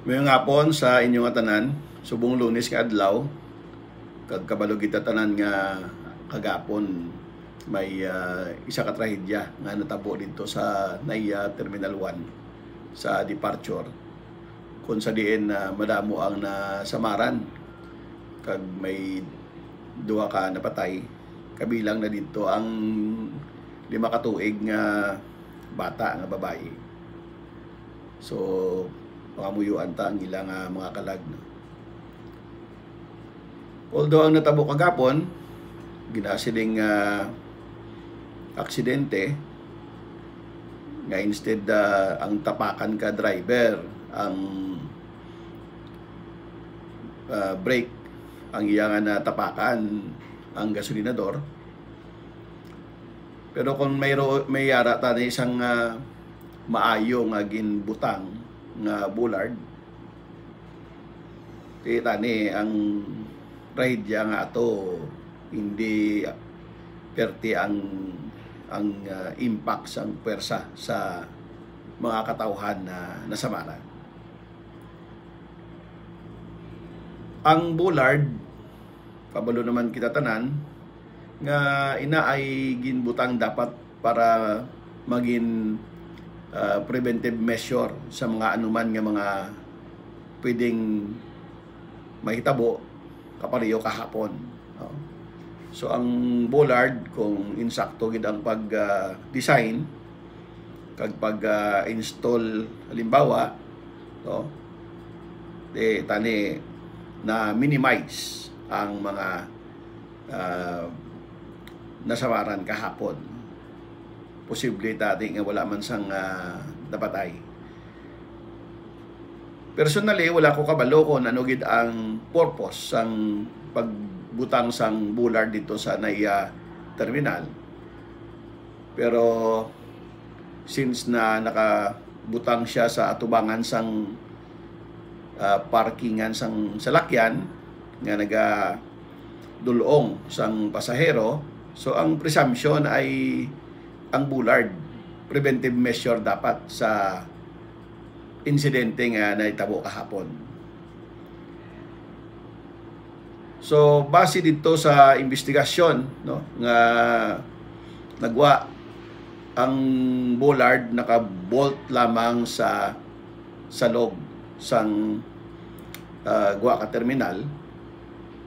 Mayong hapon sa inyong tanan, subong Lunes nga adlaw, kag kabalo kita tanan nga kagapon may isa ka trahedya nga natabo dito sa NAIA Terminal 1 sa departure kung sa diin madamo ang nasamaran kag may duha ka napatay, kabilang na dito ang 5 ka tuig nga bata nga babae. So pangamuyuan ta ang ilang mga kalag. Although ang natabo kagapon ginasiling aksidente nga instead ang tapakan ka driver ang brake ang iyang natapakan ang gasolinador. Pero kung may yara ta na isang maayo nga ginbutang nga bullard, tani ang trahedya nga ato hindi perti ang impact sang pwersa sa mga katawhan na nasamaran. Ang bullard, kabalo naman kita tanan nga ina ay ginbutang dapat para maging preventive measure sa mga anuman nga mga pwedeng mahitabo kapariyo kahapon. So ang bollard kung insakto gid ang pag-design kag pag-install halimbawa tani na minimize ang mga nasamaran kahapon. Posible dati nga wala man sang napatay. Personally, wala ko kabalo kung ano gid ang purpose sang pagbutang sang bullard dito sa NAIA Terminal. Pero since na nakabutang siya sa atubangan sang parkingan sang salakyan nga nagadulong sang pasahero, so ang presumption ay ang bullard preventive measure dapat sa insidente nga naitabo kahapon. So base dito sa investigasyon nga nagwa, ang bullard naka-bolt lamang sa loob sang gwa ka terminal.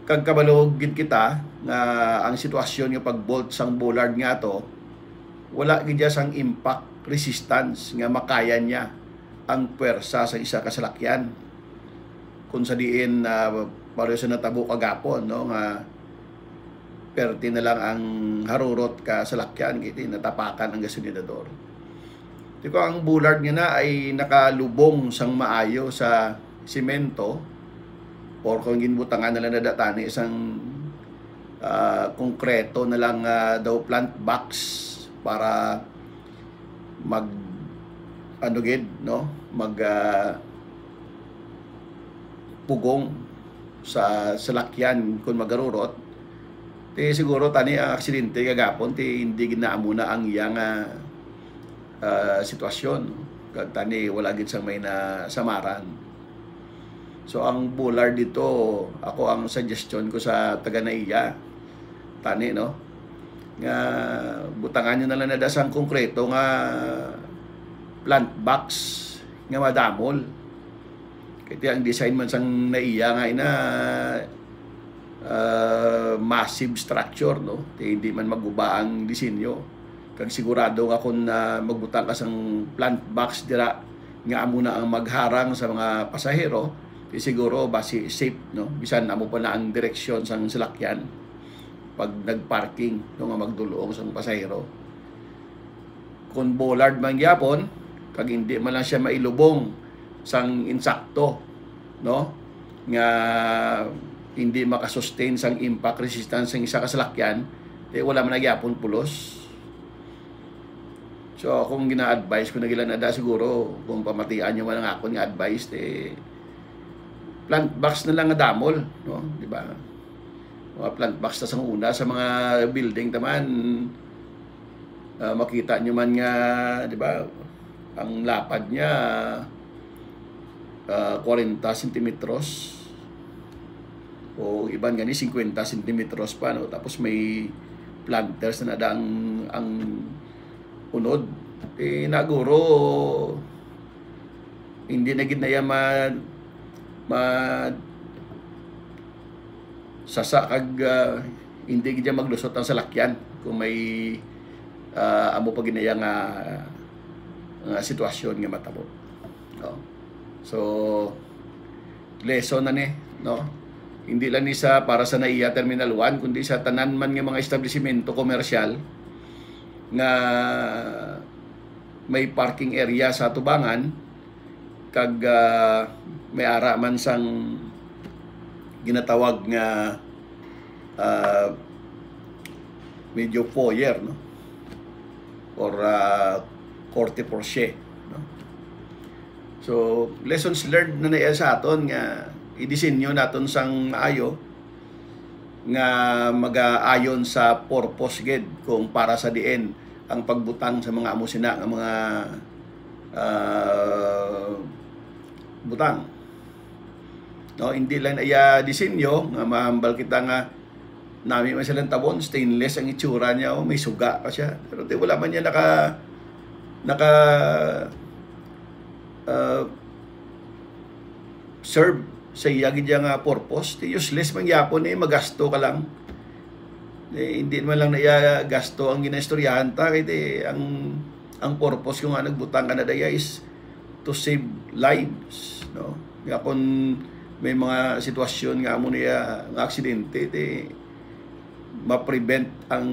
Kag kabalog gid kita nga ang sitwasyon nga pag-bolt sang bullard nga to, wala gid sang impact resistance nga makaya niya ang pwersa sa isa ka salakyan. Kung sa diin pareho sa natabo kagapon nga perti na lang ang harurot ka salakyan kiti natapakan ang gasolinador. Tiko ang bullard nga na ay nakalubong sang maayo sa simento or kung ginbutangan na lang na datani isang konkreto na lang daw plant box para mag pugong sa salakyan kung magarurot. Siguro tani ang aksidente kagapon hindi ginaamo na ang iyang sitwasyon. Kag tani wala gid sang may nasamaran. So ang bullard dito, ako ang suggestion ko sa taga NAIA tani nga butangan nyo na lang na dasang konkreto nga plant box nga madamol. Kaya ang design man sang NAIA nga ina massive structure hindi man maguba ang disenyo. Kag sigurado nga kung magbutang ka sang plant box dira nga amo na ang magharang sa mga pasahero, siguro basi safe bisan amo pa na ang direksyon sang salakyan pag nagparking nga magdulong sang pasahero. Kung bollard man gyapon kag hindi man lang siya mailubong sang insakto nga hindi makasustain sang impact resistance sang isa ka salakyan, wala man nagyapon pulos. So kung gina-advise ko na gila na siguro kung pamatian nyo man ang akon nga advice plant box na lang nga damol di ba? Mga plant box ta sang una sa mga building taman makita nyo man nga, di ba, ang lapad niya 40 centimetros o iban gani 50 centimetros pa, no? Tapos may planters na nadang ang unod. Naguro hindi na gid na ya sasa kag hindi gid maglusot ang salakyan kung may amo pa ginaya nga sitwasyon nga matabo, no? So lesson na ni, no? Hindi lang ni sa para sa NAIA Terminal 1 kundi sa tanan man nga mga establishmento komersyal nga may parking area sa tubangan kag may ara man sang ginatawag nga medyo foyer, no? Or korte porche, no? So lessons learned na naiya sa aton nga idisenyo naton sang maayo nga mag-aayon sa purpose gid kung para sa diin ang pagbutang sa mga amo sina nga mga butang, no? Hindi lang iya disenyo nga mahambal kita nga nami man silang tabon stainless ang itsura niya, may suga pa siya pero di wala man niya naka serve sa iya gid nga purpose. Useless man gyapon, magasto ka lang. Hindi man lang na iya gasto ang ginaistoryahan ta kay ang purpose kung nagbutang ka na daya is to save lives, no? Nga kung may mga sitwasyon nga mo niya ng aksidente, ma-prevent ang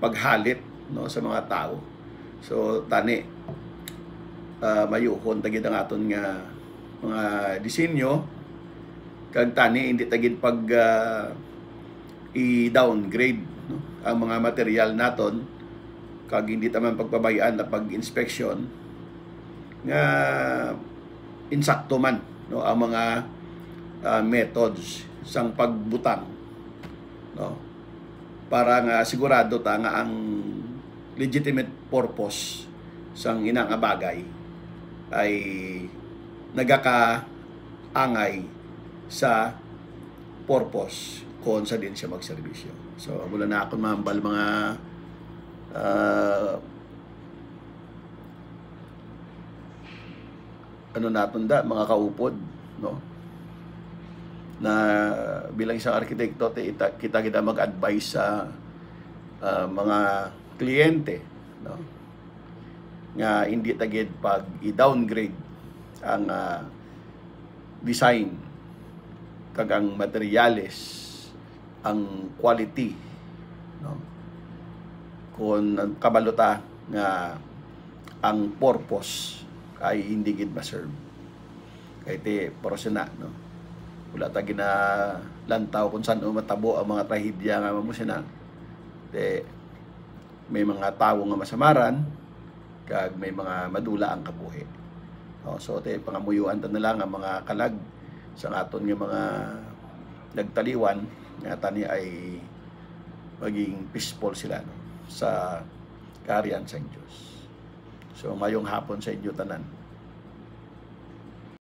paghalit, no, sa mga tao. So tani mayuhon tagid ang aton nga mga disenyo kag tani hindi tagid pag i-downgrade, no, ang mga material naton kag hindi taman pagpabayaan na pag-inspection nga insakto man, no, ang mga methods sang pagbutang, no, para nga sigurado ta nga ang legitimate purpose sang inang bagay ay nagakaangay sa purpose kung sa din siya magserbisyo. So mula na ako mahambal mga mga kaupod, no, na bilang isang arkitekto kita mag-advise sa mga kliyente, no, nga hindi tagid pag i-downgrade ang design kag ang materyales, ang quality, no, kung kabalota nga ang purpose ay hindi gid ma-serve kay porosena, no. Wala ta gina lantaw kung saan matabo ang mga trahedya nga mo sina. May mga tawo nga masamaran kag may mga madula ang kabuhi. No, so pangamuyuan ta na lang ang mga kalag sa aton nga mga nagtaliwan nga tani ay maging peaceful sila, no, sa kaharian sa Diyos. So mayong hapon sa inyo tanan.